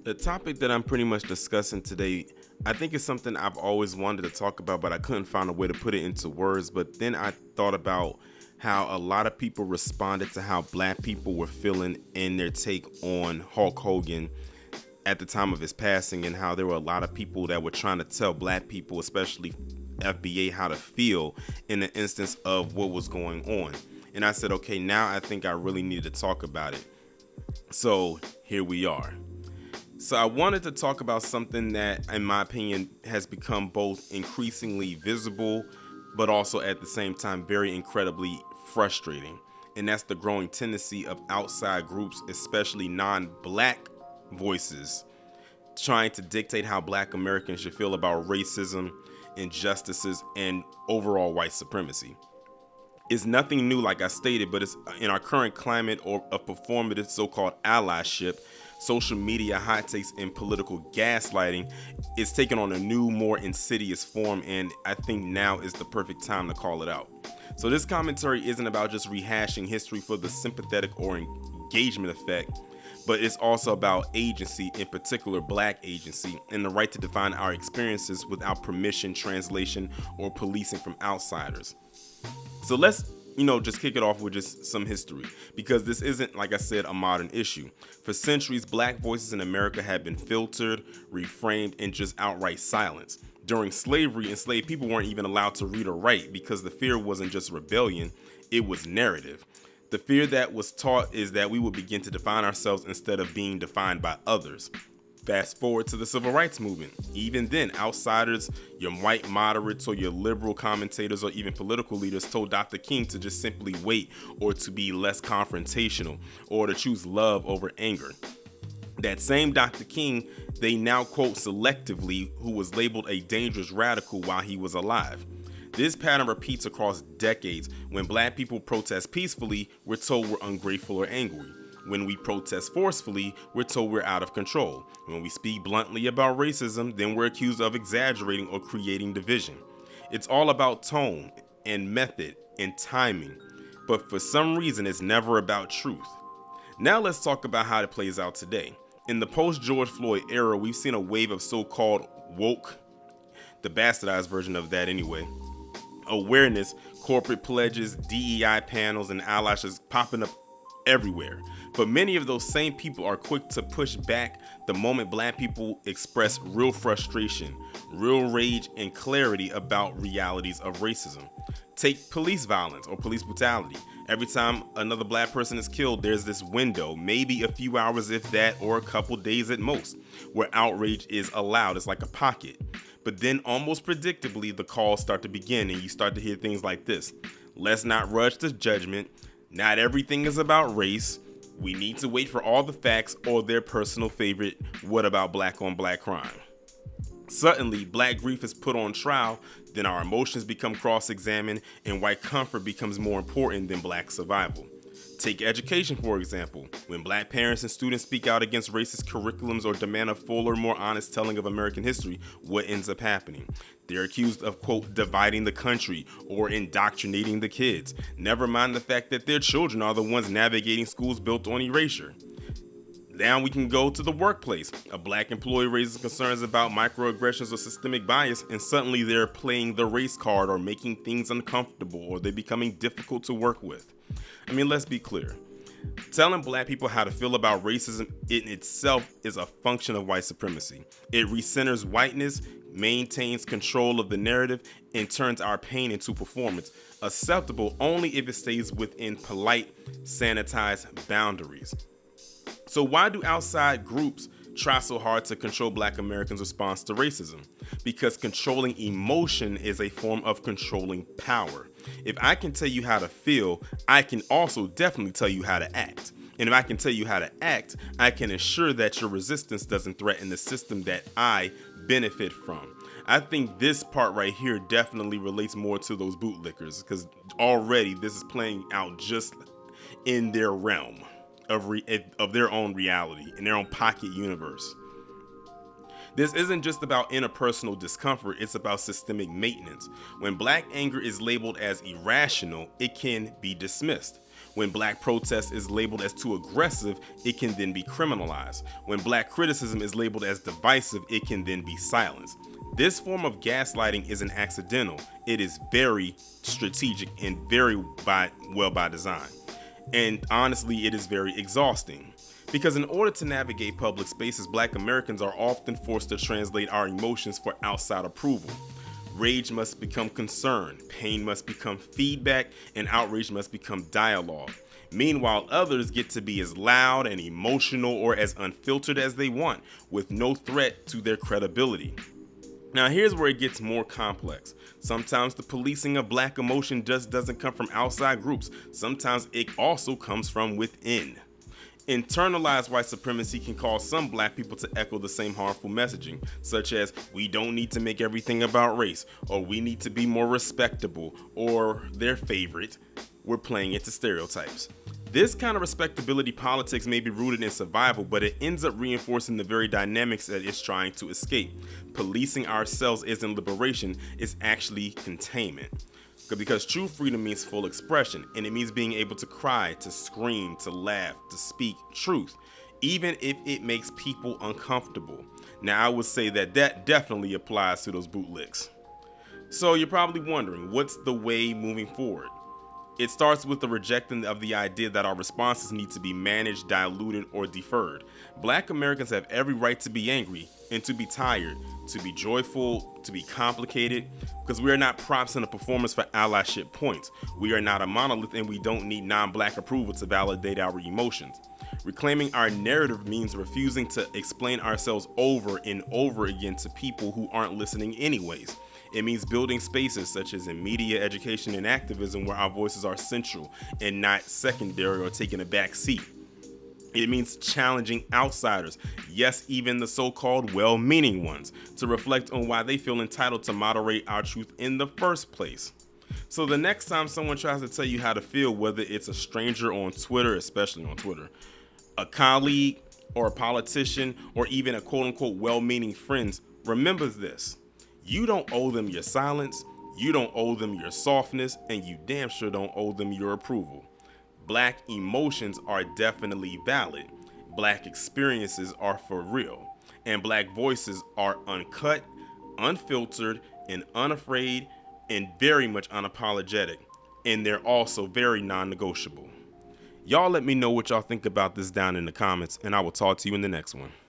The topic that I'm pretty much discussing today, I think is something I've always wanted to talk about, but I couldn't find a way to put it into words. But then I thought about how a lot of people responded to how black people were feeling in their take on Hulk Hogan at the time of his passing, and how there were a lot of people that were trying to tell black people, especially FBA, how to feel in the instance of what was going on. And I said, okay, now I think I really need to talk about it. So here we are. So I wanted to talk about something that, in my opinion, has become both increasingly visible, but also at the same time very incredibly frustrating. And that's the growing tendency of outside groups, especially non-black voices, trying to dictate how black Americans should feel about racism, injustices, and overall white supremacy. It's nothing new, like I stated, but it's in our current climate of performative so-called allyship, social media hot takes, and political gaslighting. It's taken on a new, more insidious form, and I think now is the perfect time to call it out. So this commentary isn't about just rehashing history for the sympathetic or engagement effect, but it's also about agency, in particular black agency, and the right to define our experiences without permission, translation, or policing from outsiders. So let's, just kick it off with just some history, because this isn't, like I said, a modern issue. For centuries, black voices in America have been filtered, reframed, and just outright silenced. During slavery, enslaved people weren't even allowed to read or write because the fear wasn't just rebellion, it was narrative. The fear that was taught is that we would begin to define ourselves instead of being defined by others. Fast forward to the civil rights movement. Even then, outsiders, your white moderates or your liberal commentators or even political leaders told Dr. King to just simply wait, or to be less confrontational, or to choose love over anger. That same Dr. King, they now quote selectively, who was labeled a dangerous radical while he was alive. This pattern repeats across decades. When black people protest peacefully, we're told we're ungrateful or angry. When we protest forcefully, we're told we're out of control. When we speak bluntly about racism, then we're accused of exaggerating or creating division. It's all about tone and method and timing, but for some reason it's never about truth. Now let's talk about how it plays out today. In the post-George Floyd era, we've seen a wave of so-called woke, the bastardized version of that anyway, awareness, corporate pledges, DEI panels, and allyship popping up everywhere. But many of those same people are quick to push back the moment black people express real frustration, real rage, and clarity about realities of racism. Take police violence or police brutality. Every time another black person is killed, there's this window, maybe a few hours if that, or a couple days at most, where outrage is allowed. It's like a pocket. But then almost predictably, the calls start to begin and you start to hear things like this. Let's not rush to judgment. Not everything is about race. We need to wait for all the facts, or their personal favorite, what about black on black crime? Suddenly, black grief is put on trial, then our emotions become cross-examined, and white comfort becomes more important than black survival. Take education, for example. When black parents and students speak out against racist curriculums or demand a fuller, more honest telling of American history, what ends up happening? They're accused of, quote, dividing the country or indoctrinating the kids. Never mind the fact that their children are the ones navigating schools built on erasure. Now we can go to the workplace. A black employee raises concerns about microaggressions or systemic bias, and suddenly they're playing the race card or making things uncomfortable, or they're becoming difficult to work with. I mean, let's be clear. Telling black people how to feel about racism in itself is a function of white supremacy. It recenters whiteness, maintains control of the narrative, and turns our pain into performance, acceptable only if it stays within polite, sanitized boundaries. So why do outside groups try so hard to control black Americans' response to racism? Because controlling emotion is a form of controlling power. If I can tell you how to feel, I can also definitely tell you how to act. And if I can tell you how to act, I can ensure that your resistance doesn't threaten the system that I benefit from. I think this part right here definitely relates more to those bootlickers, because already this is playing out just in their realm of their own reality, in their own pocket universe. This isn't just about interpersonal discomfort, it's about systemic maintenance. When black anger is labeled as irrational, it can be dismissed. When black protest is labeled as too aggressive, it can then be criminalized. When black criticism is labeled as divisive, it can then be silenced. This form of gaslighting isn't accidental. It is very strategic and very well by design. And honestly, it is very exhausting. Because in order to navigate public spaces, black Americans are often forced to translate our emotions for outside approval. Rage must become concern, pain must become feedback, and outrage must become dialogue. Meanwhile, others get to be as loud and emotional or as unfiltered as they want, with no threat to their credibility. Now, here's where it gets more complex. Sometimes the policing of black emotion just doesn't come from outside groups. Sometimes it also comes from within. Internalized white supremacy can cause some black people to echo the same harmful messaging, such as, we don't need to make everything about race, or we need to be more respectable, or their favorite, we're playing into stereotypes. This kind of respectability politics may be rooted in survival, but it ends up reinforcing the very dynamics that it's trying to escape. Policing ourselves isn't liberation, it's actually containment. Because true freedom means full expression, and it means being able to cry, to scream, to laugh, to speak truth, even if it makes people uncomfortable. Now, I would say that definitely applies to those bootlicks. So you're probably wondering, what's the way moving forward? It starts with the rejecting of the idea that our responses need to be managed, diluted, or deferred. Black Americans have every right to be angry and to be tired, to be joyful, to be complicated, because we are not props in a performance for allyship points. We are not a monolith, and we don't need non-black approval to validate our emotions. Reclaiming our narrative means refusing to explain ourselves over and over again to people who aren't listening anyways. It means building spaces such as in media, education, and activism where our voices are central and not secondary or taking a back seat. It means challenging outsiders, yes, even the so-called well-meaning ones, to reflect on why they feel entitled to moderate our truth in the first place. So the next time someone tries to tell you how to feel, whether it's a stranger on Twitter, especially on Twitter, a colleague or a politician, or even a quote-unquote well-meaning friend, remember this. You don't owe them your silence, you don't owe them your softness, and you damn sure don't owe them your approval. Black emotions are definitely valid. Black experiences are for real. And black voices are uncut, unfiltered, and unafraid, and very much unapologetic. And they're also very non-negotiable. Y'all let me know what y'all think about this down in the comments, and I will talk to you in the next one.